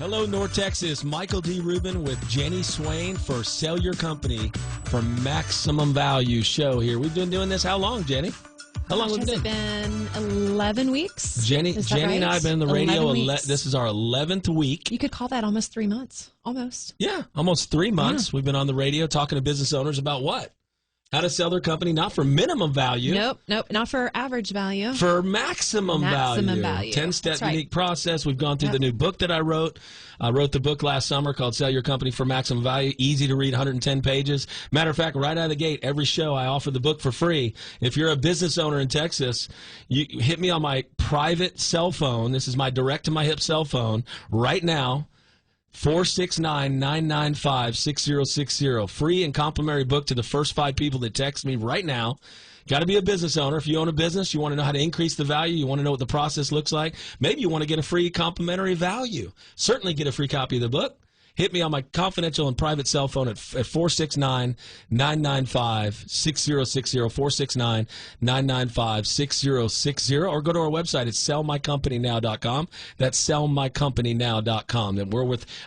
Hello, North Texas. Michael D. Rubin with Jenny Swain for Sell Your Company for Maximum Value show here. We've been doing this how long, Jenny? How long have we been? It's been 11 weeks. Jenny and I have been on the radio. This is our 11th week. You could call that almost 3 months. Almost. Yeah, almost 3 months. Yeah. We've been on the radio talking to business owners about what? How to sell their company, not for minimum value. Nope, not for average value. For maximum value. 10-step unique process. We've gone through the new book that I wrote. I wrote the book last summer called Sell Your Company for Maximum Value. Easy to read, 110 pages. Matter of fact, right out of the gate, every show I offer the book for free. If you're a business owner in Texas, you hit me on my private cell phone. This is my direct-to-my-hip cell phone right now. 469-995-6060. Free and complimentary book to the first 5 people that text me right now. Got to be a business owner. If you own a business, you want to know how to increase the value, you want to know what the process looks like, maybe you want to get a free complimentary value. Certainly get a free copy of the book. Hit me on my confidential and private cell phone at 469-995-6060, 469-995-6060, or go to our website at sellmycompanynow.com. That's sellmycompanynow.com. And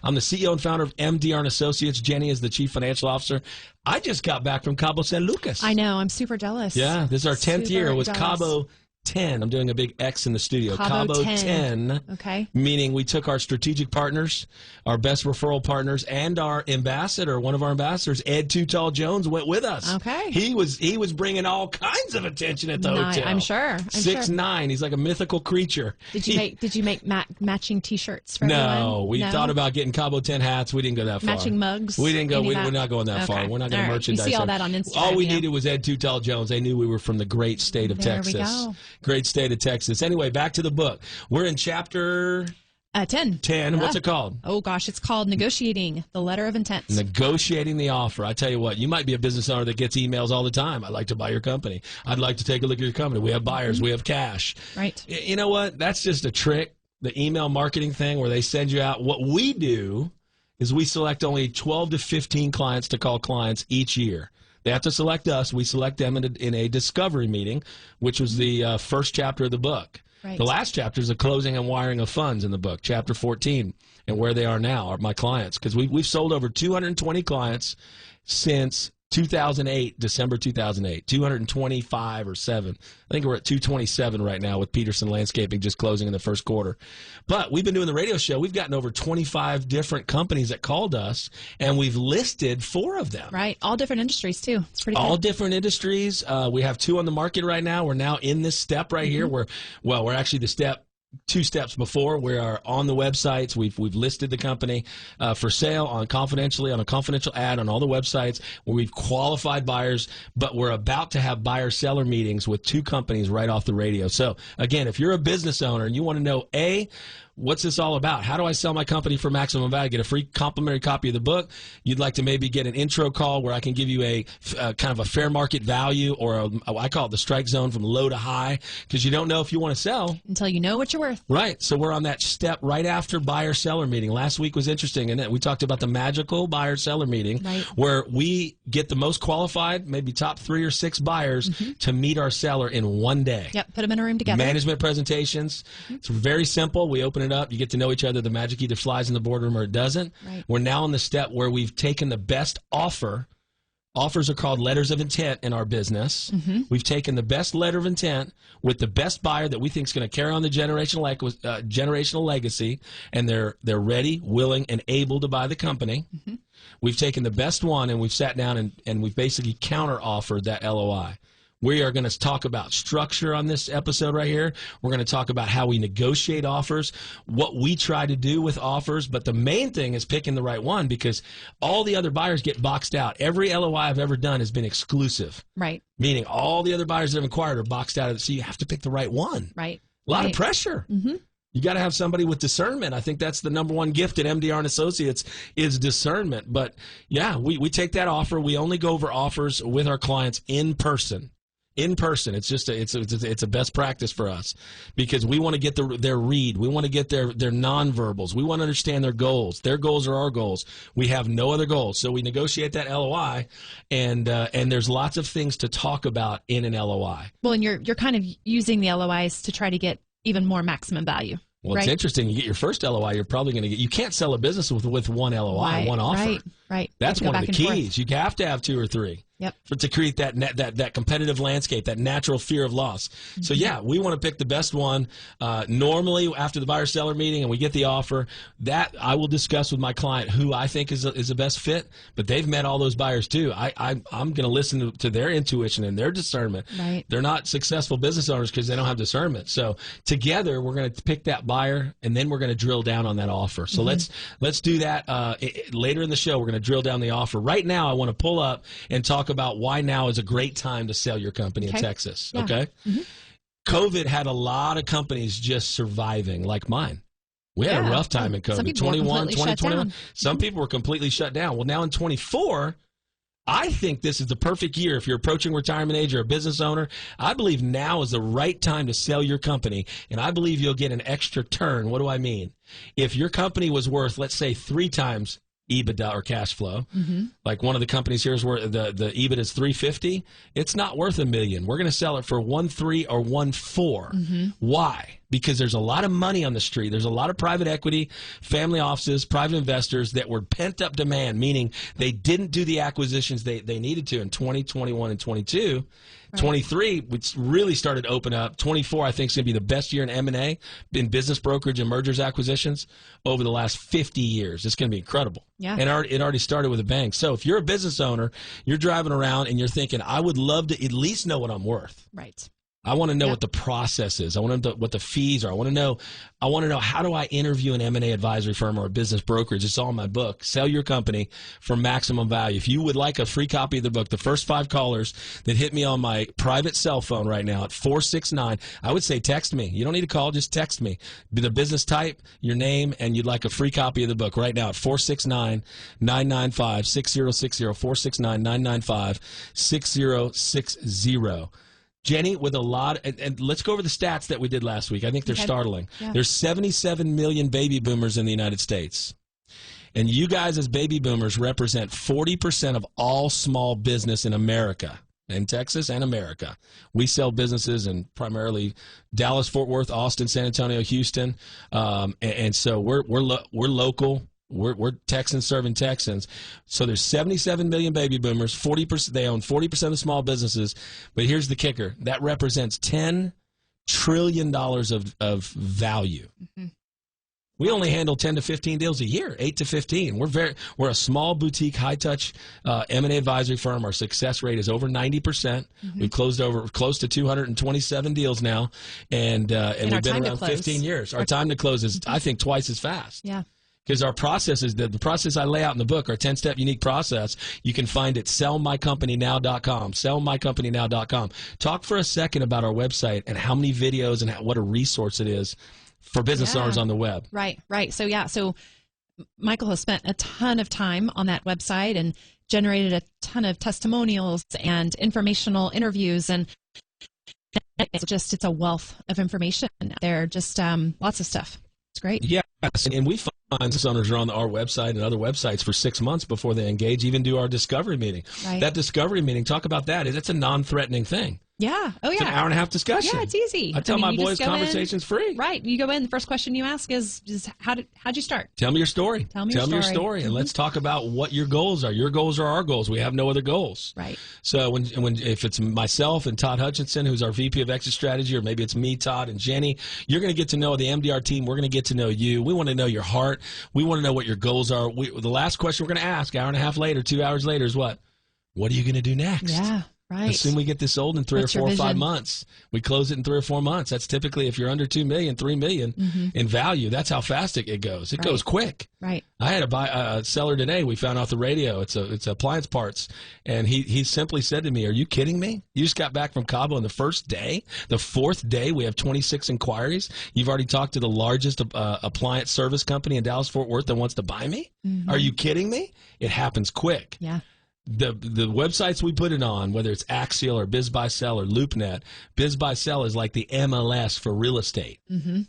I'm the CEO and founder of MDR Associates. Jenny is the Chief Financial Officer. I just got back from Cabo San Lucas. I know. I'm super jealous. Yeah, this is our 10th year. It was jealous. Cabo 10. I'm doing a big X in the studio. Cabo 10. Okay. Meaning we took our strategic partners, our best referral partners, and our ambassador, one of our ambassadors, Ed Too Tall Jones, went with us. Okay. He was bringing all kinds of attention at the hotel. I'm sure. 6'9". He's like a mythical creature. Did you make matching T-shirts for No, everyone? we thought about getting Cabo 10 hats. We didn't go that far. Matching mugs? We didn't go. We're not going that far. We're not going to merchandise. You see all that on Instagram. All we needed was Ed Too Tall Jones. They knew we were from the great state of Texas. There we go. Great state of Texas. Anyway, back to the book. We're in chapter 10. 10. What's it called? Oh, gosh. It's called Negotiating the Letter of Intent. Negotiating the offer. I tell you what, you might be a business owner that gets emails all the time. I'd like to buy your company. I'd like to take a look at your company. We have buyers. We have cash. Right. You know what? That's just a trick, the email marketing thing where they send you out. What we do is we select only 12 to 15 clients to call clients each year. They have to select us. We select them in a discovery meeting, which was the first chapter of the book. Right. The last chapter is the closing and wiring of funds in the book, chapter 14, and where they are now are my clients. Because we've sold over 220 clients since 2008, December 2008, 225 or 7. I think we're at 227 right now with Peterson Landscaping just closing in the first quarter. But we've been doing the radio show. We've gotten over 25 different companies that called us, and we've listed 4 of them. Right. All different industries, too. It's pretty All cool. different industries. We have 2 on the market right now. We're now in this step right here. We're actually the 2 steps before. We are on the websites. We've listed the company for sale confidentially on a confidential ad on all the websites where we've qualified buyers, but we're about to have buyer-seller meetings with 2 companies right off the radio. So, again, if you're a business owner and you want to know, what's this all about? How do I sell my company for maximum value? Get a free complimentary copy of the book. You'd like to maybe get an intro call where I can give you a kind of a fair market value, or I call it the strike zone from low to high, because you don't know if you want to sell until you know what you're worth. Right. So we're on that step right after buyer-seller meeting. Last week was interesting, and we talked about the magical buyer-seller meeting, where we get the most qualified, maybe top 3 or 6 buyers to meet our seller in one day. Yep. Put them in a room together. Management presentations. It's very simple. We open it up. You get to know each other. The magic either flies in the boardroom or it doesn't. Right. We're now on the step where we've taken the best offer. Offers are called letters of intent in our business. We've taken the best letter of intent with the best buyer that we think is going to carry on the generational legacy, and they're ready, willing, and able to buy the company. We've taken the best one, and we've sat down and we've basically counter-offered that LOI. We are going to talk about structure on this episode right here. We're going to talk about how we negotiate offers, what we try to do with offers, but the main thing is picking the right one, because all the other buyers get boxed out. Every LOI I've ever done has been exclusive. Right. Meaning all the other buyers that have inquired are boxed out of it, so you have to pick the right one. Right. A lot of pressure. You got to have somebody with discernment. I think that's the number one gift at MDR Associates is discernment. But, yeah, we take that offer. We only go over offers with our clients in person. In person, it's a best practice for us, because we want to get their read. We want to get their nonverbals. We want to understand their goals. Their goals are our goals. We have no other goals, so we negotiate that LOI, and there's lots of things to talk about in an LOI. Well, and you're kind of using the LOIs to try to get even more maximum value. Well, it's interesting. You get your first LOI, you're probably going to get. You can't sell a business with one LOI, one offer. Right. That's one of the keys. You have to have 2 or 3. Yep. To create that competitive landscape, that natural fear of loss. Mm-hmm. So yeah, we want to pick the best one. Normally, after the buyer-seller meeting and we get the offer, that I will discuss with my client who I think is the best fit. But they've met all those buyers too. I'm going to listen to their intuition and their discernment. Right. They're not successful business owners because they don't have discernment. So together, we're going to pick that buyer and then we're going to drill down on that offer. So let's do that later in the show. We're going to drill down the offer. Right now, I want to pull up and talk about why now is a great time to sell your company in Texas. Yeah. Okay. Mm-hmm. COVID had a lot of companies just surviving, like mine. We had a rough time in COVID. 21, 2021. Some people were completely shut down. Well, now in 24, I think this is the perfect year if you're approaching retirement age or a business owner. I believe now is the right time to sell your company, and I believe you'll get an extra turn. What do I mean? If your company was worth, let's say, 3 times EBITDA or cash flow, like one of the companies here is where the EBITDA is 350. It's not worth $1 million. We're going to sell it for 1.3 or 1.4. Why? Because there's a lot of money on the street. There's a lot of private equity, family offices, private investors that were pent up demand, meaning they didn't do the acquisitions they needed to in 2021 and 22. 23, which really started to open up. 24, I think, is going to be the best year in M&A, in business brokerage and mergers acquisitions over the last 50 years. It's going to be incredible. Yeah. And it already started with a bang. So if you're a business owner, you're driving around and you're thinking, I would love to at least know what I'm worth. Right. I want to know what the process is. I want to know what the fees are. I want to know how do I interview an M&A advisory firm or a business brokerage. It's all in my book, Sell Your Company for Maximum Value. If you would like a free copy of the book, the first 5 callers that hit me on my private cell phone right now at 469, I would say text me. You don't need to call, just text me. The business type, your name, and you'd like a free copy of the book right now at 469-995-6060, 469-995-6060. Jenny, with a lot, and let's go over the stats that we did last week. I think they're startling. Yeah. There's 77 million baby boomers in the United States. And you guys as baby boomers represent 40% of all small business in America, in Texas and America. We sell businesses in primarily Dallas, Fort Worth, Austin, San Antonio, Houston. And so we're local. We're Texans serving Texans. So there's 77 million baby boomers. 40%. They own 40% of small businesses. But here's the kicker: that represents $10 trillion of value. We only handle 10 to 15 deals a year, 8 to 15. We're a small boutique, high touch M&A advisory firm. Our success rate is over 90%. We've closed over close to 227 deals now, and we've been around 15 years. Our time to close is, I think, twice as fast. Yeah. Because our process is the process I lay out in the book, our 10-step unique process. You can find it sellmycompanynow.com, sellmycompanynow.com. Talk for a second about our website and how many videos and what a resource it is for business owners on the web. Right. So Michael has spent a ton of time on that website and generated a ton of testimonials and informational interviews, and it's a wealth of information. There just lots of stuff. It's great. Yes, and we find business owners are on our website and other websites for 6 months before they engage, even do our discovery meeting. Right. That discovery meeting, talk about that. It's a non-threatening thing. Yeah. Oh, yeah. It's an hour and a half discussion. Yeah, it's easy. I tell my boys conversation's free. Right. You go in, the first question you ask is how'd you start? Tell me your story. Tell me your story. And let's talk about what your goals are. Your goals are our goals. We have no other goals. Right. So if it's myself and Todd Hutchinson, who's our VP of Exit Strategy, or maybe it's me, Todd, and Jenny, you're going to get to know the MDR team. We're going to get to know you. We want to know your heart. We want to know what your goals are. The last question we're going to ask, hour and a half later, 2 hours later, is what? What are you going to do next? Yeah. Right. Assume we get this sold in 3 or 4 or 5 months. We close it in 3 or 4 months. That's typically, if you're under $2 million, $3 million in value. That's how fast it goes. It goes quick. Right. I had a seller today. We found off the radio. It's appliance parts, and he simply said to me, "Are you kidding me? You just got back from Cabo, and the 4th day, we have 26 inquiries. You've already talked to the largest appliance service company in Dallas Fort Worth that wants to buy me. Are you kidding me? It happens quick." Yeah. The websites we put it on, whether it's Axial or BizBuySell or LoopNet, BizBuySell is like the MLS for real estate,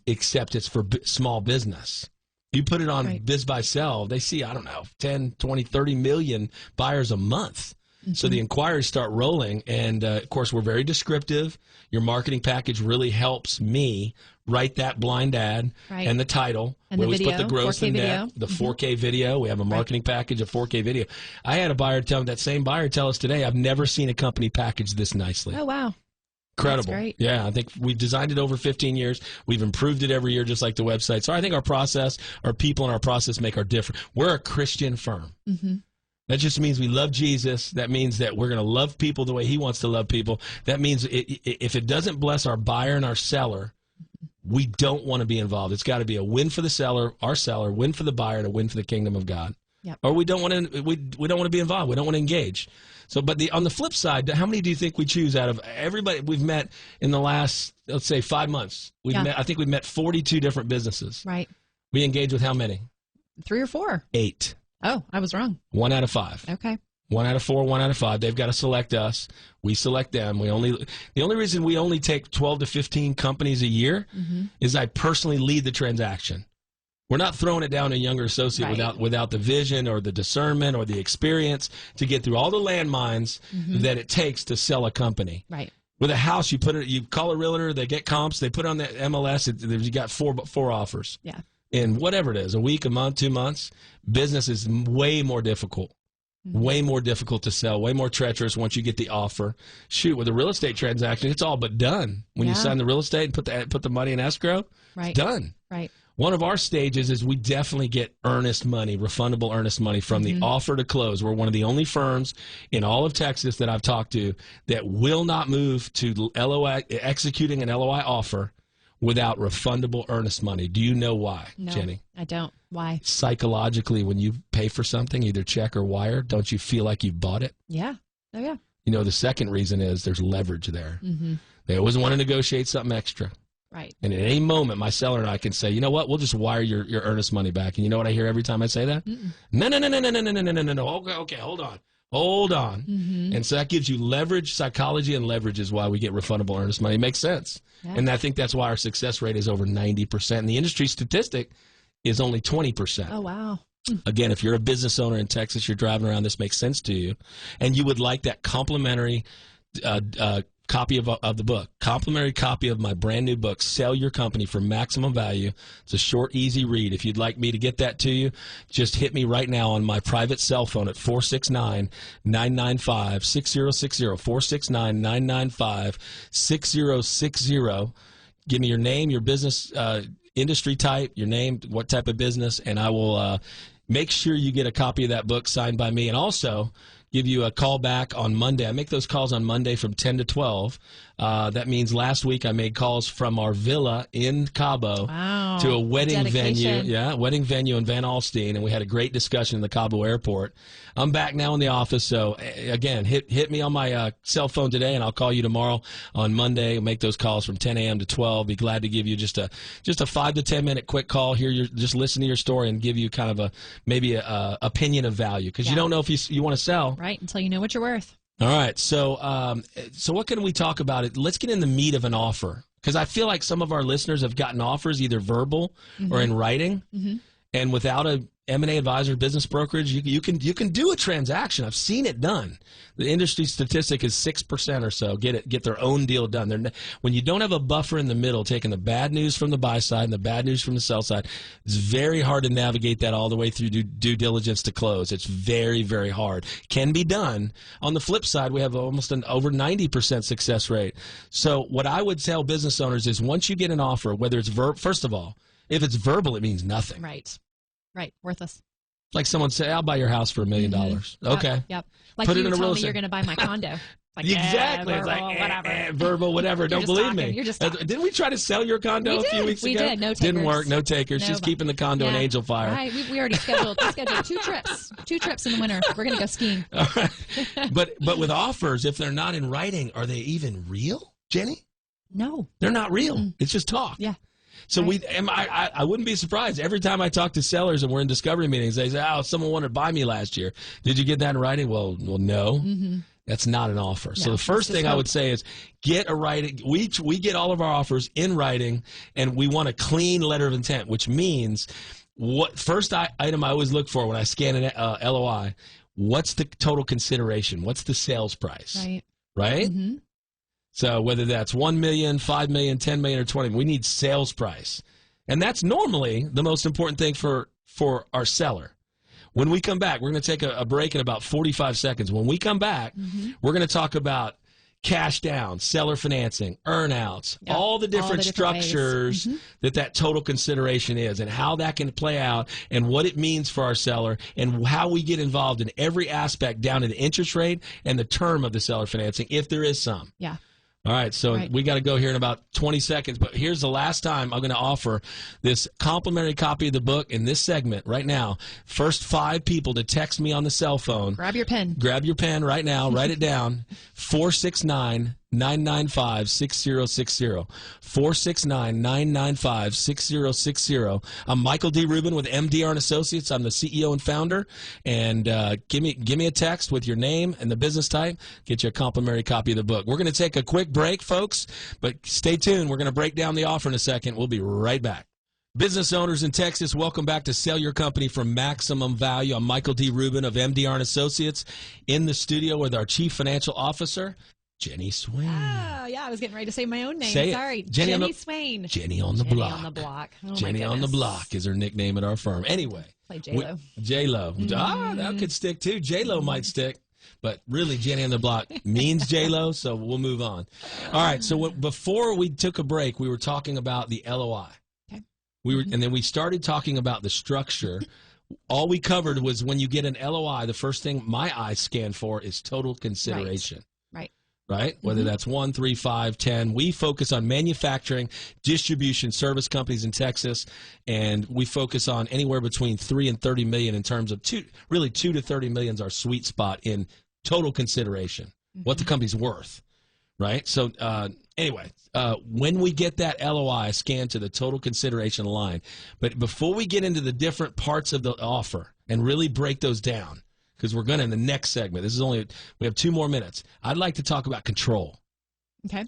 except it's for small business. You put it on BizBuySell, they see, 10, 20, 30 million buyers a month. So the inquiries start rolling, and of course we're very descriptive. Your marketing package really helps me write that blind ad and the title. And we the always video, put the gross 4K and net, video. the 4K video. We have a marketing package of 4K video. I had a buyer tell me, that same buyer tell us today, I've never seen a company packaged this nicely. Oh, wow. Incredible. That's great. Yeah, I think we've designed it over 15 years. We've improved it every year, just like the website. So I think our process, our people and our process make our difference. We're a Christian firm. That just means we love Jesus. That means that we're going to love people the way he wants to love people. That means if it doesn't bless our buyer and our seller, we don't want to be involved. It's got to be a win for the seller, our seller, win for the buyer, and a win for the kingdom of God. Yep. Or we don't want to. We don't want to be involved. We don't want to engage. So, but on the flip side, how many do you think we choose out of everybody we've met in the last, let's say, 5 months? I think we've met 42 different businesses. Right. We engage with how many? 3 or 4. 8. Oh, I was wrong. 1 out of 5. Okay. 1 out of 4, 1 out of 5. They've got to select us. We select them. The only reason we only take 12 to 15 companies a year is I personally lead the transaction. We're not throwing it down to a younger associate without the vision or the discernment or the experience to get through all the landmines that it takes to sell a company. Right. With a house, you call a realtor, they get comps, they put on the MLS, you got four offers. Yeah. In whatever it is, a week, a month, 2 months, business is way more difficult. Way more difficult to sell, way more treacherous once you get the offer. Shoot, with a real estate transaction, it's all but done. When you sign the real estate and put the money in escrow, it's done. Right. One of our stages is we definitely get earnest money, refundable earnest money from the offer to close. We're one of the only firms in all of Texas that I've talked to that will not move to executing an LOI offer without refundable earnest money. Do you know why, Jenny? I don't. Why? Psychologically, when you pay for something, either check or wire, don't you feel like you've bought it? Yeah. Oh, yeah. You know, the second reason is there's leverage there. They always want to negotiate something extra. Right. And at any moment, my seller and I can say, you know what, we'll just wire your earnest money back. And you know what I hear every time I say that? No. Okay, hold on. And so that gives you leverage. Psychology and leverage is why we get refundable earnest money. It makes sense. Yeah. And I think that's why our success rate is over 90%. And the industry statistic is only 20%. Oh, wow. Again, if you're a business owner in Texas, you're driving around, this makes sense to you, and you would like that complimentary copy of the book, complimentary copy of my brand new book, Sell Your Company for Maximum Value. It's a short, easy read. If you'd like me to get that to you, just hit me right now on my private cell phone at 469-995-6060, 469-995-6060. Give me your name, your business industry type, your name, what type of business, and I will make sure you get a copy of that book signed by me, and also give you a call back on Monday. I make those calls on Monday from 10 to 12. That means last week I made calls from our villa in Cabo to a wedding venue. Yeah, wedding venue in Van Alstyne, and we had a great discussion in the Cabo airport. I'm back now in the office, so again, hit me on my cell phone today, and I'll call you tomorrow on Monday. Make those calls from 10 a.m. to 12. Be glad to give you just a 5 to 10 minute quick call here. Just listen to your story and give you kind of maybe a opinion of value, because you don't know if you want to sell. Right, until you know what you're worth. All right, so what can we talk about? Let's get in the meat of an offer, because I feel like some of our listeners have gotten offers either verbal or in writing, and without a M&A advisor, business brokerage, you can do a transaction. I've seen it done. The industry statistic is 6% or so get their own deal done. When you don't have a buffer in the middle, taking the bad news from the buy side and the bad news from the sell side, it's very hard to navigate that all the way through due diligence to close. It's very, very hard. Can be done. On the flip side, we have almost an over 90% success rate. So what I would tell business owners is, once you get an offer, whether it's first of all, if it's verbal, it means nothing. Right, worthless. Like someone say, I'll buy your house for $1 million. Okay. Yep. Like Put you it in a tell real me you're going to buy my condo. Like, exactly. Verbal, it's like whatever. Verbal, whatever. Don't believe talking. me. You're just talking. Didn't we try to sell your condo a few weeks ago? We did. No takers. Didn't work. No takers. She's keeping the condo in Angel Fire. Right. We already scheduled 2 trips. 2 trips in the winter. We're going to go skiing. All right. But with offers, if they're not in writing, are they even real, Jenny? No. They're not real. It's just talk. Yeah. So I wouldn't be surprised every time I talk to sellers and we're in discovery meetings, they say, "Oh, someone wanted to buy me last year. Did you get that in writing?" Well, no. That's not an offer. No, so the first thing I would say is get a writing. We get all of our offers in writing, and we want a clean letter of intent, which means first item I always look for when I scan an LOI. what's the total consideration? What's the sales price? Right? Mm-hmm. So whether that's 1 million, 5 million, 10 million, or 20, we need sales price. And that's normally the most important thing for our seller. When we come back, we're going to take a break in about 45 seconds. When we come back, we're going to talk about cash down, seller financing, earnouts, all the different structures that total consideration is, and how that can play out, and what it means for our seller, and how we get involved in every aspect down to the interest rate and the term of the seller financing, if there is some. Yeah. All right, so we got to go here in about 20 seconds, but here's the last time I'm going to offer this complimentary copy of the book in this segment right now. First 5 people to text me on the cell phone. Grab your pen. Grab your pen right now. Write it down. 469-995-6060. 469-995-6060. I'm Michael D. Rubin with MDR Associates. I'm the CEO and founder. And give me a text with your name and the business type. Get you a complimentary copy of the book. We're going to take a quick break, folks, but stay tuned. We're going to break down the offer in a second. We'll be right back. Business owners in Texas, welcome back to Sell Your Company for Maximum Value. I'm Michael D. Rubin of MDR Associates in the studio with our Chief Financial Officer, Jenny Swain. Oh, yeah, I was getting ready to say my own name. Say Sorry, it. Jenny Swain. Jenny on the block. Jenny on the block. Oh, Jenny on the block is her nickname at our firm. Anyway. Play J-Lo. J-Lo. That could stick too. J-Lo might stick. But really, Jenny on the block means J-Lo, so we'll move on. All right, so before we took a break, we were talking about the LOI. Okay. And then we started talking about the structure. All we covered was when you get an LOI, the first thing my eyes scan for is total consideration. Right? Whether that's 1, 3, 5, 10. We focus on manufacturing, distribution, service companies in Texas, and we focus on anywhere between 3 and 30 million in terms of 2 to 30 million is our sweet spot in total consideration, what the company's worth. Right? So anyway, when we get that LOI, scan to the total consideration line. But before we get into the different parts of the offer and really break those down, because we're going to in the next segment. We have 2 more minutes. I'd like to talk about control. Okay.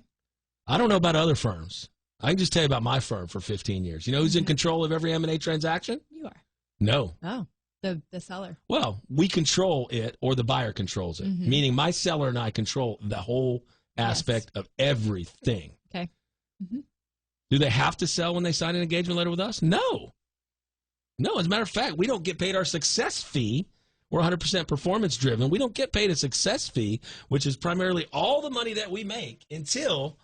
I don't know about other firms. I can just tell you about my firm for 15 years. You know who's in control of every M&A transaction? You are. No. Oh, the seller. Well, we control it, or the buyer controls it, meaning my seller and I control the whole aspect of everything. Okay. Do they have to sell when they sign an engagement letter with us? No. No, as a matter of fact, we don't get paid our success fee. We're 100% performance driven. We don't get paid a success fee, which is primarily all the money that we make until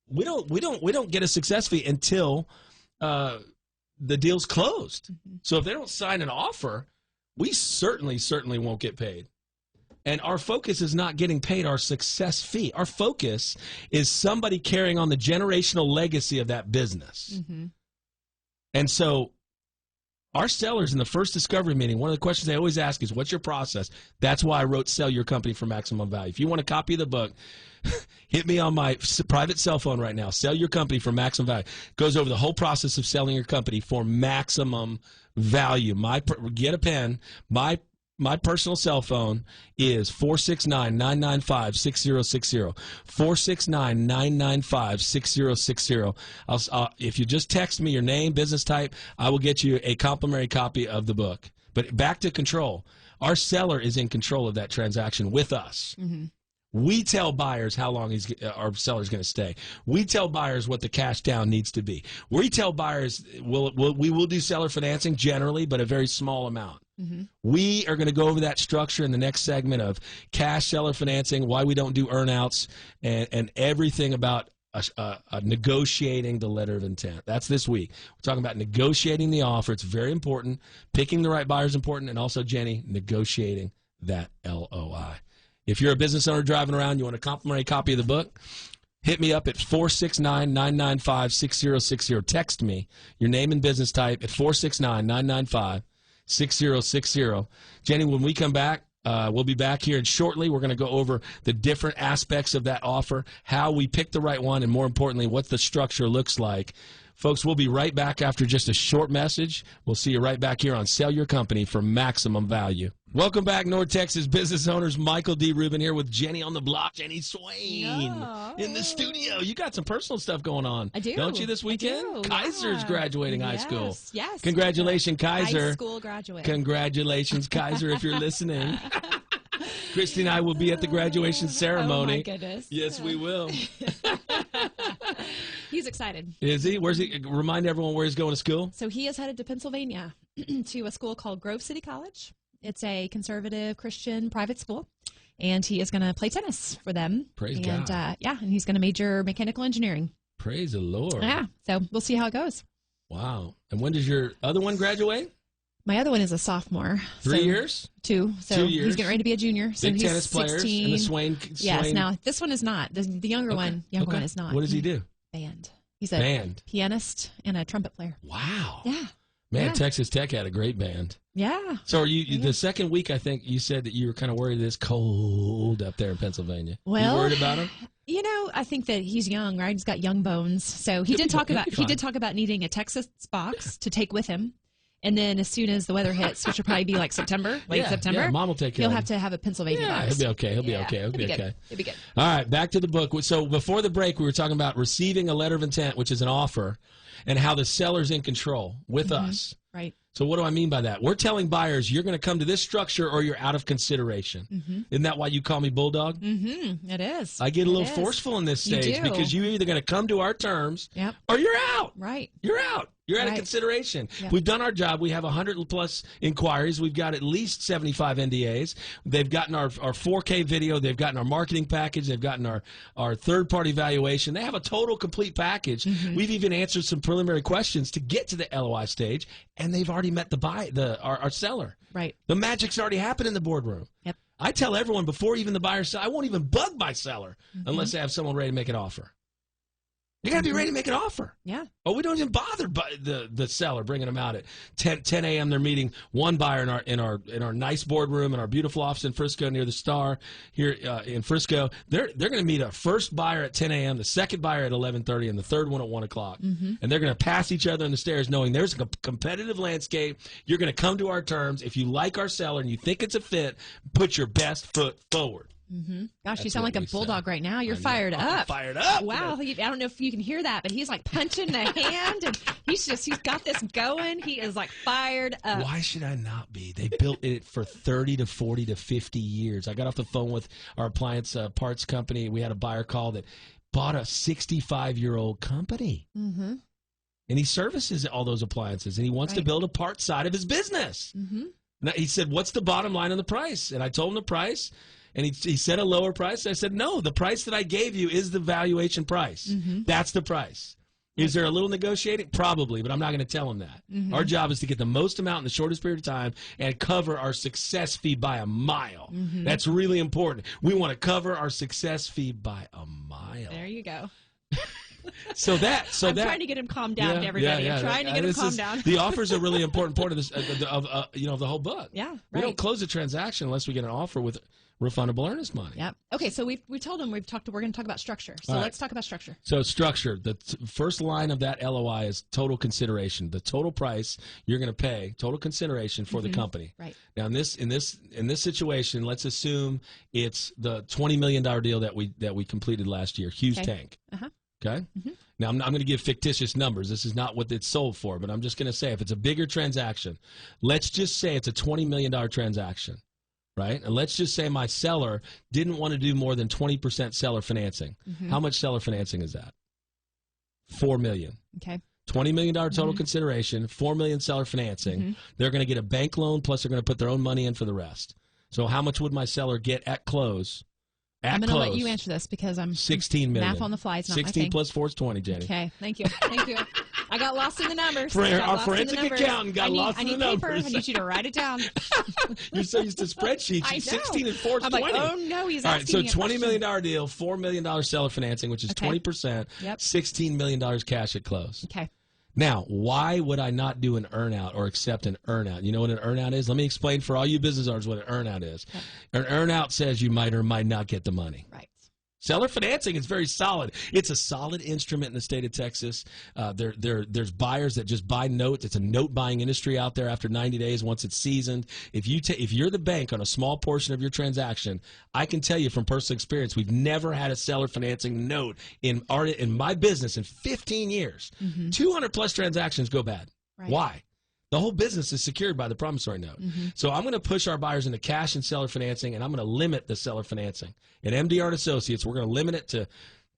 we don't get a success fee until the deal's closed. So if they don't sign an offer, we certainly won't get paid. And our focus is not getting paid our success fee. Our focus is somebody carrying on the generational legacy of that business. And so our sellers in the first discovery meeting, one of the questions they always ask is, what's your process? That's why I wrote Sell Your Company for Maximum Value. If you want a copy of the book, hit me on my private cell phone right now. Sell Your Company for Maximum Value. It goes over the whole process of selling your company for maximum value. Get a pen. My personal cell phone is 469-995-6060. 469-995-6060. If you just text me your name, business type, I will get you a complimentary copy of the book. But back to control. Our seller is in control of that transaction with us. We tell buyers how long our seller's going to stay. We tell buyers what the cash down needs to be. We tell buyers we will do seller financing generally, but a very small amount. We are going to go over that structure in the next segment of cash seller financing, why we don't do earnouts, and everything about negotiating the letter of intent. That's this week. We're talking about negotiating the offer. It's very important. Picking the right buyer is important, and also, Jenny, negotiating that LOI. If you're a business owner driving around, you want a complimentary copy of the book, hit me up at 469-995-6060. Text me your name and business type at 469-995-6060. Jenny, when we come back, we'll be back here shortly. We're going to go over the different aspects of that offer, how we pick the right one, and more importantly, what the structure looks like. Folks, we'll be right back after just a short message. We'll see you right back here on Sell Your Company for Maximum Value. Welcome back, North Texas business owners. Michael D. Rubin here with Jenny on the block, Jenny Swain in the studio. You got some personal stuff going on. I do. Don't you this weekend? Kaiser's graduating high school. Yes. Congratulations, Kaiser. High school graduate. Congratulations, Kaiser, if you're listening. Christy and I will be at the graduation ceremony. Oh, my goodness. Yes, we will. He's excited. Is he? Where's he? Remind everyone where he's going to school. So he is headed to Pennsylvania to a school called Grove City College. It's a conservative Christian private school, and he is going to play tennis for them. Praise God. And he's going to major mechanical engineering. Praise the Lord. Yeah, so we'll see how it goes. Wow. And when does your other one graduate? My other one is a sophomore. 3 years? 2. So 2 years. He's getting ready to be a junior. So Big he's tennis 16. players. And the Swain. Yes, now this one is not. The younger one is not. What does he do? Band. He's a pianist and a trumpet player. Wow. Yeah. Man, Yeah. Texas Tech had a great band. Yeah. So are you the second week, I think you said that you were kind of worried it's cold up there in Pennsylvania. Well, you worried about him? You know, I think that he's young, right? He's got young bones. So he did talk about needing a Texas box to take with him. And then as soon as the weather hits, which will probably be like September, late September, yeah, Mom will take care he'll of have to have a Pennsylvania box. He'll be okay. He'll be okay. He'll be good. All right, back to the book. So before the break, we were talking about receiving a letter of intent, which is an offer, and how the seller's in control with us. Right. So what do I mean by that? We're telling buyers, you're going to come to this structure or you're out of consideration. Isn't that why you call me Bulldog? It is. I get a little forceful in this stage because you're either going to come to our terms or you're out. Right. You're out. You're out of consideration. Yep. We've done our job. We have 100+ inquiries. We've got at least 75 NDAs. They've gotten our 4K video. They've gotten our marketing package. They've gotten our third-party valuation. They have a total complete package. We've even answered some preliminary questions to get to the LOI stage, and they've already met our seller. Right. The magic's already happened in the boardroom. Yep. I tell everyone before even the buyer says, I won't even bug my seller unless I have someone ready to make an offer. You got to be ready to make an offer. Yeah. Oh, we don't even bother the seller bringing them out at 10 a.m. They're meeting one buyer in our nice boardroom in our beautiful office in Frisco near the Star here in Frisco. They're going to meet a first buyer at 10 a.m., the second buyer at 11:30, and the third one at 1 o'clock. And they're going to pass each other in the stairs, knowing there's a competitive landscape. You're going to come to our terms. If you like our seller and you think it's a fit, put your best foot forward. Gosh, you sound like a bulldog right now. You're fired up. I'm fired up. Wow. I don't know if you can hear that, but he's like punching the hand, and he's got this going. He is like fired up. Why should I not be? They built it for 30 to 40 to 50 years. I got off the phone with our appliance parts company. We had a buyer call that bought a 65-year-old company. And he services all those appliances, and he wants to build a parts side of his business. Now, he said, what's the bottom line on the price? And I told him the price. And he said a lower price. I said, no, the price that I gave you is the valuation price. That's the price. Is there a little negotiating? Probably, but I'm not going to tell him that. Our job is to get the most amount in the shortest period of time and cover our success fee by a mile. That's really important. We want to cover our success fee by a mile. There you go. I'm trying to get him calmed down, everybody. I'm trying to get him calmed down. The offer is a really important part of this, of the whole book. Yeah, right. We don't close a transaction unless we get an offer with refundable earnest money. Yep. Okay, so we told him we're going to talk about structure. So let's talk about structure. So structure, the first line of that LOI is total consideration. The total price you're going to pay, total consideration for the company. Right. Now in this situation, let's assume it's the $20 million deal that we completed last year. Hughes Tank. Okay. Now I'm going to give fictitious numbers. This is not what it's sold for, but I'm just going to say if it's a bigger transaction, let's just say it's a $20 million transaction. Right? And let's just say my seller didn't want to do more than 20% seller financing. How much seller financing is that? $4 million. Okay. $20 million total consideration, $4 million seller financing. They're going to get a bank loan, plus they're going to put their own money in for the rest. So how much would my seller get at close? I'm going to let you answer this because I'm 16 million. Math on the fly is not 16 my thing. plus 4 is 20, Jenny. Okay, thank you. I got lost in the numbers. Our forensic accountant got lost in the numbers. I need you to write it down. You're so used to spreadsheets. I know. 16 and 4 is 20. I'm like, oh no, he's asking me a question. All right, so $20 million deal, $4 million seller financing, which is 20%, $16 million cash at close. Okay. Now, why would I not do an earnout or accept an earnout? You know what an earnout is? Let me explain for all you business owners what an earnout is. An earnout says you might or might not get the money. Right. Seller financing is very solid. It's a solid instrument in the state of Texas. There's buyers that just buy notes. It's a note buying industry out there after 90 days once it's seasoned. If you're the bank on a small portion of your transaction, I can tell you from personal experience, we've never had a seller financing note in my business in 15 years. 200 plus transactions go bad. Right. Why? The whole business is secured by the promissory note. So I'm going to push our buyers into cash and seller financing, and I'm going to limit the seller financing. At MDR Associates, we're going to limit it to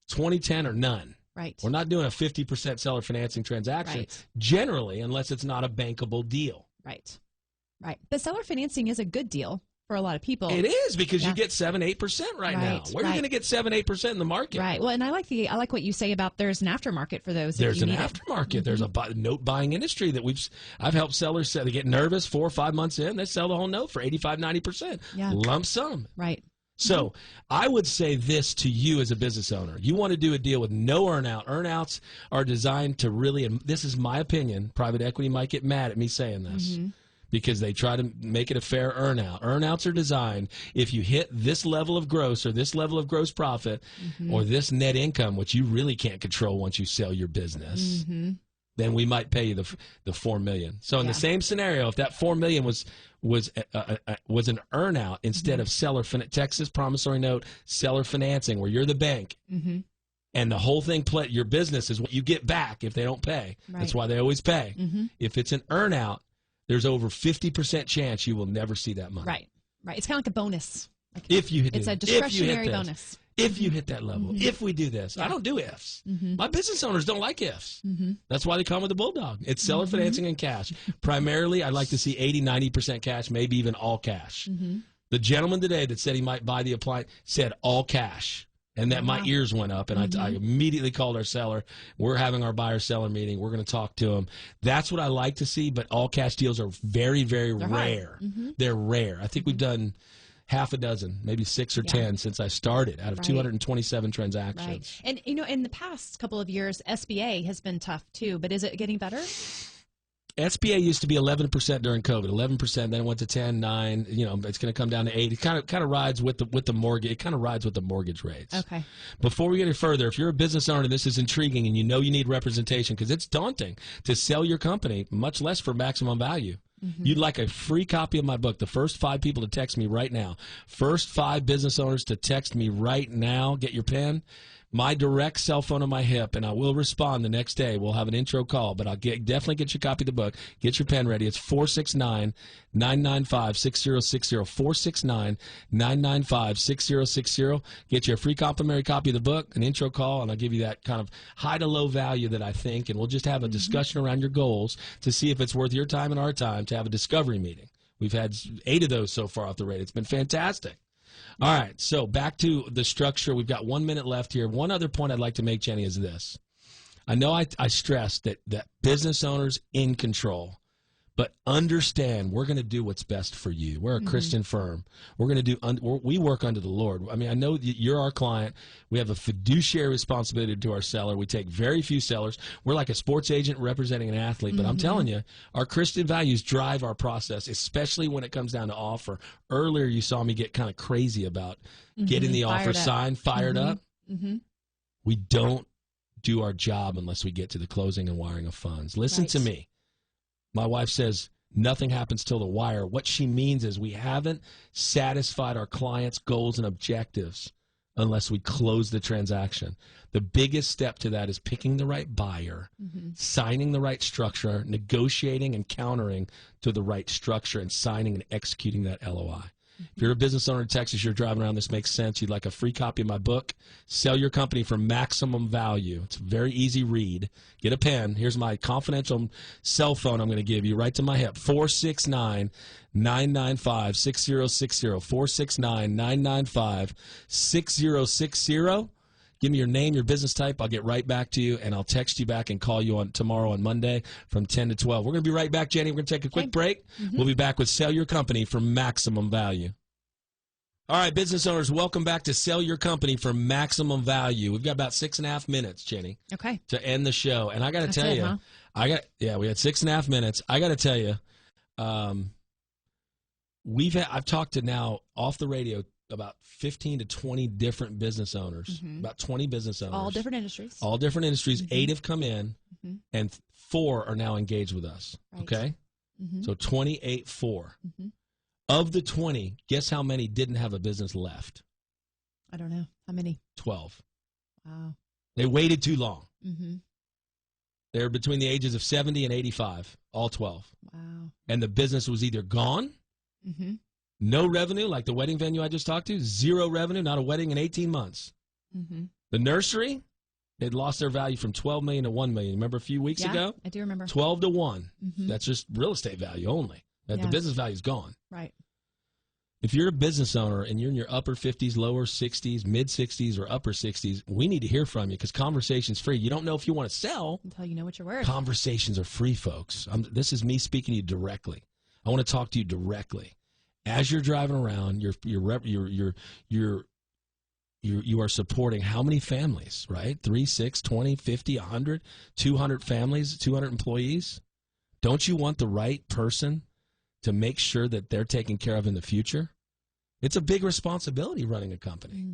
2010 or none. Right. We're not doing a 50% seller financing transaction generally, unless it's not a bankable deal. Right. Right. But seller financing is a good deal for a lot of people. It is, because you get 7-8% right now. Where are you going to get 7-8% in the market? Right. Well, and I like what you say about there's an aftermarket for those. There's an aftermarket. There's a note buying industry that I've helped sellers they get nervous 4 or 5 months in, they sell the whole note for 85-90%. Lump sum. Right. So I would say this to you as a business owner. You want to do a deal with no earnout. Earnouts are designed to really, and this is my opinion, private equity might get mad at me saying this, because they try to make it a fair earnout. Earnouts are designed, if you hit this level of gross or this level of gross profit or this net income, which you really can't control once you sell your business, then we might pay you the $4 million. So in the same scenario, if that $4 million was an earnout instead of seller Texas promissory note, seller financing, where you're the bank, and the whole thing your business is what you get back if they don't pay. That's why they always pay. If it's an earnout, there's over 50% chance you will never see that money. Right. Right. It's kind of like a bonus. It's a discretionary bonus. If you hit that level, if we do this. I don't do ifs. My business owners don't like ifs. That's why they come with a bulldog. It's seller financing and cash. Primarily, I'd like to see 80-90% cash, maybe even all cash. The gentleman today that said he might buy the appliance said all cash. And that my ears went up, and I immediately called our seller. We're having our buyer-seller meeting. We're going to talk to him. That's what I like to see, but all-cash deals are very, very rare. They're rare. I think we've done half a dozen, maybe 6 or 10 since I started out of 227 transactions. Right. And, in the past couple of years, SBA has been tough, too, but is it getting better? SBA used to be 11% during COVID, 11%, then it went to 10, 9, it's going to come down to 8. It kind of rides with the mortgage. It kind of rides with the mortgage rates. Okay. Before we get any further, if you're a business owner and this is intriguing and you need representation, because it's daunting to sell your company, much less for maximum value. You'd like a free copy of my book. The first 5 people to text me right now. First 5 business owners to text me right now. Get your pen. My direct cell phone on my hip, and I will respond the next day. We'll have an intro call, but I'll definitely get you a copy of the book. Get your pen ready. It's 469-995-6060. 469-995-6060. Get you a free complimentary copy of the book, an intro call, and I'll give you that kind of high to low value that I think, and we'll just have a discussion around your goals to see if it's worth your time and our time to have a discovery meeting. We've had 8 of those so far off the rate. It's been fantastic. All right, so back to the structure. We've got 1 minute left here. One other point I'd like to make, Jenny, is this. I know I stressed that business owners in control, but understand we're going to do what's best for you. We're a Christian firm. We're going to we work under the Lord. I mean, I know you're our client. We have a fiduciary responsibility to our seller. We take very few sellers. We're like a sports agent representing an athlete, but I'm telling you, our Christian values drive our process, especially when it comes down to offer. Earlier, you saw me get kind of crazy about getting the offer signed, fired up. We don't do our job unless we get to the closing and wiring of funds. Listen to me. My wife says nothing happens till the wire. What she means is we haven't satisfied our clients' goals and objectives unless we close the transaction. The biggest step to that is picking the right buyer, signing the right structure, negotiating and countering to the right structure, and signing and executing that LOI. If you're a business owner in Texas, you're driving around, this makes sense, you'd like a free copy of my book, Sell Your Company for Maximum Value. It's a very easy read. Get a pen. Here's my confidential cell phone I'm going to give you right to my hip, 469-995-6060, 469-995-6060. Give me your name, your business type. I'll get right back to you, and I'll text you back and call you tomorrow on Monday from 10 to 12. We're going to be right back, Jenny. We're going to take a quick break. We'll be back with Sell Your Company for Maximum Value. All right, business owners, welcome back to Sell Your Company for Maximum Value. We've got about 6.5 minutes, Jenny, to end the show. And I got to tell you, we had 6.5 minutes. I got to tell you, I've talked to now off the radio about 15 to 20 different business owners, about 20 business owners. All different industries. 8 have come in, and 4 are now engaged with us. Okay? So 28, 4. Of the 20, guess how many didn't have a business left? I don't know. How many? 12. Wow. They waited too long. They're between the ages of 70 and 85. all 12. Wow. And the business was either gone, no revenue, like the wedding venue I just talked to, zero revenue, not a wedding in 18 months. The nursery, they'd lost their value from $12 million to $1 million. Remember a few weeks ago? I do remember. 12 to 1. That's just real estate value only. The business value is gone. Right. If you're a business owner and you're in your upper 50s, lower 60s, mid 60s, or upper 60s, we need to hear from you because conversation's free. You don't know if you want to sell until you know what you're worth. Conversations are free, folks. This is me speaking to you directly. I want to talk to you directly. As you're driving around, you are supporting how many families, right? 3, 6, 20, 50, 100, 200 families, 200 employees. Don't you want the right person to make sure that they're taken care of in the future? It's a big responsibility running a company,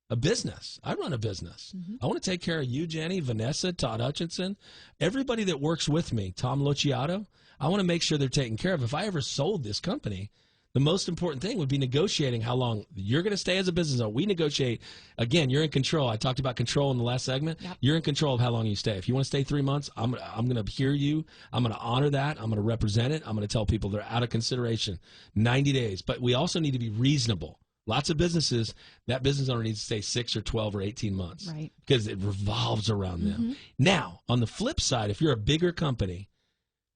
a business. I run a business. I want to take care of you, Jenny, Vanessa, Todd Hutchinson, everybody that works with me, Tom Luciato. I want to make sure they're taken care of. If I ever sold this company, the most important thing would be negotiating how long you're going to stay as a business owner. We negotiate. Again, you're in control. I talked about control in the last segment. Yep. You're in control of how long you stay. If you want to stay 3 months, I'm going to hear you. I'm going to honor that. I'm going to represent it. I'm going to tell people they're out of consideration. 90 days. But we also need to be reasonable. Lots of businesses, that business owner needs to stay 6 or 12 or 18 months. Right. Because it revolves around them. Now, on the flip side, if you're a bigger company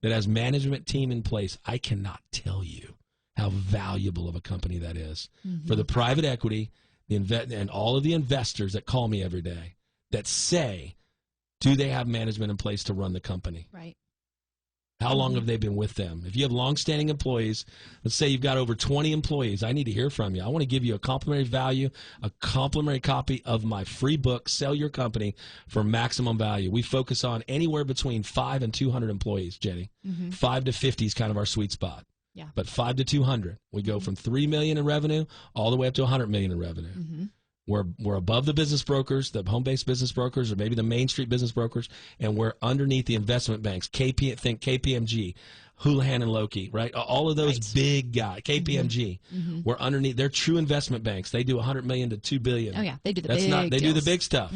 that has management team in place, I cannot tell you how valuable of a company that is for the private equity and all of the investors that call me every day that say, do they have management in place to run the company? Right. How long have they been with them? If you have longstanding employees, let's say you've got over 20 employees, I need to hear from you. I want to give you a complimentary value, a complimentary copy of my free book, Sell Your Company for Maximum Value. We focus on anywhere between 5 and 200 employees, Jenny. 5 to 50 is kind of our sweet spot. Yeah. But 5 to 200, we go from $3 million in revenue all the way up to $100 million in revenue. We're above the business brokers, the home-based business brokers, or maybe the Main Street business brokers, and we're underneath the investment banks. Think KPMG, Houlihan and Lokey, right? All of those big guys. KPMG. We're underneath. They're true investment banks. They do $100 million to $2 billion. Oh yeah, they do the big. They do the big stuff.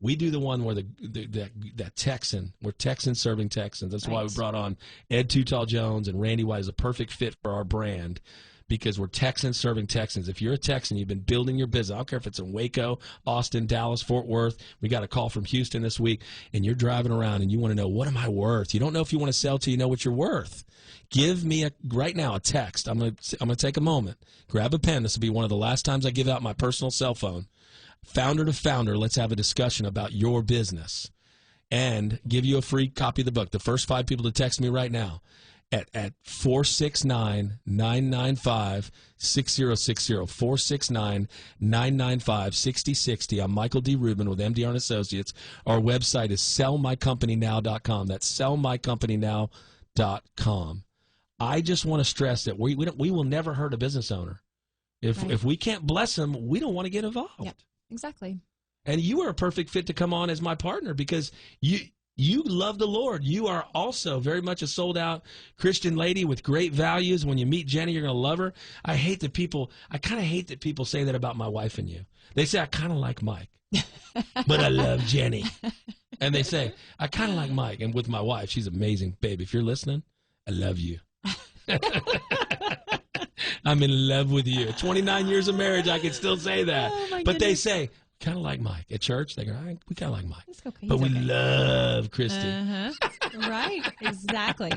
We do the one where that Texan, we're Texans serving Texans. That's why we brought on Ed Too Tall Jones and Randy White is a perfect fit for our brand because we're Texans serving Texans. If you're a Texan, you've been building your business. I don't care if it's in Waco, Austin, Dallas, Fort Worth. We got a call from Houston this week, and you're driving around and you want to know, what am I worth? You don't know if you want to sell till you know what you're worth. Give me right now a text. I'm gonna take a moment. Grab a pen. This will be one of the last times I give out my personal cell phone. Founder to founder, let's have a discussion about your business and give you a free copy of the book. The first 5 people to text me right now at 469-995-6060, 469-995-6060. I'm Michael D. Rubin with MDR Associates. Our website is sellmycompanynow.com. That's sellmycompanynow.com. I just want to stress that we will never hurt a business owner. If we can't bless them, we don't want to get involved. Yep. Exactly. And you are a perfect fit to come on as my partner because you love the Lord. You are also very much a sold-out Christian lady with great values. When you meet Jenny, you're going to love her. I kind of hate that people say that about my wife and you. They say, I kind of like Mike, but I love Jenny. And they say, I kind of like Mike. And with my wife, she's amazing. Babe, if you're listening, I love you. I'm in love with you. 29 years of marriage, I can still say that. Oh, but they say, kind of like Mike. At church, they go, we kind of like Mike. Okay. But we love Christy. Right. Exactly.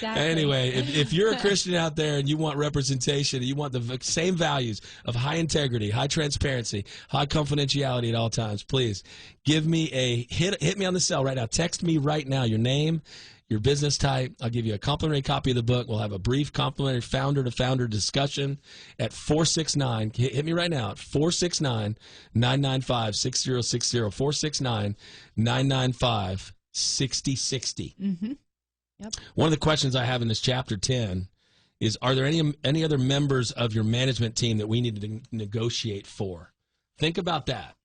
Anyway, if you're a Christian out there and you want representation, you want the same values of high integrity, high transparency, high confidentiality at all times, please give me hit me on the cell right now. Text me right now your name, your business type. I'll give you a complimentary copy of the book. We'll have a brief complimentary founder-to-founder discussion at 469. Hit me right now at 469-995-6060, 469-995-6060. Yep. One of the questions I have in this chapter 10 is, are there any other members of your management team that we need to negotiate for? Think about that.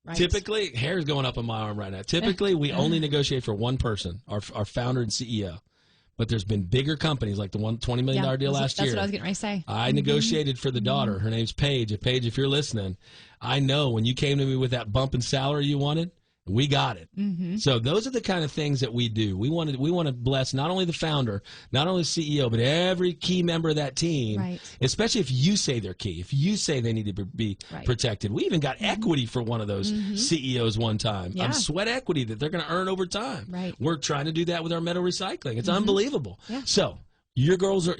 Right. Typically, hair's going up on my arm right now. Typically, we only negotiate for one person, our founder and CEO. But there's been bigger companies like the $20 million deal last year. That's what I was getting ready to say. I negotiated for the daughter. Her name's Paige. Paige, if you're listening, I know when you came to me with that bump in salary you wanted, We got it. Mm-hmm. So those are the kind of things that we do. We want to bless not only the founder, not only the CEO, but every key member of that team, Right. especially if you say they're key, if you say they need to be Right. protected. We even got equity for one of those CEOs one time. Yeah. Sweat equity that they're going to earn over time. Right. We're trying to do that with our metal recycling. It's unbelievable. Yeah. So your goals are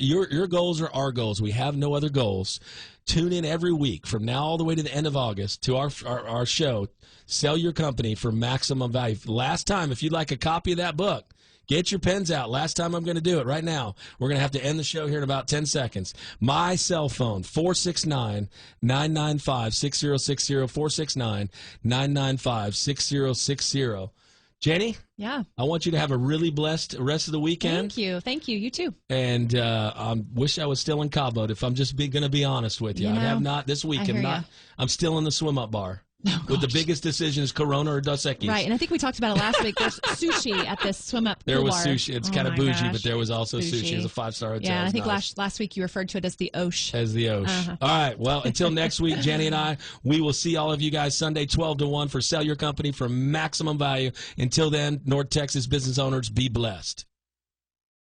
our goals. We have no other goals. Tune in every week from now all the way to the end of August to our show, Sell Your Company for Maximum Value. Last time, if you'd like a copy of that book, get your pens out. Last time I'm going to do it right now. We're going to have to end the show here in about 10 seconds. My cell phone, 469-995-6060, 469-995-6060. Jenny? Yeah. I want you to have a really blessed rest of the weekend. Thank you. Thank you. You too. And I wish I was still in Cabo, if I'm just going to be honest with you. I have not this week. I'm still in the swim-up bar. With the biggest decision is Corona or Dos Equis. Right, and I think we talked about it last week. There's sushi at this swim-up pool There was bar. sushi. It's kind of bougie, but there was also sushi. It's a 5-star hotel. Yeah, I think nice. last week you referred to it as the Osh. As the Osh. All right, well, until next week, Jenny and I, we will see all of you guys Sunday 12 to 1 for Sell Your Company for Maximum Value. Until then, North Texas business owners, be blessed.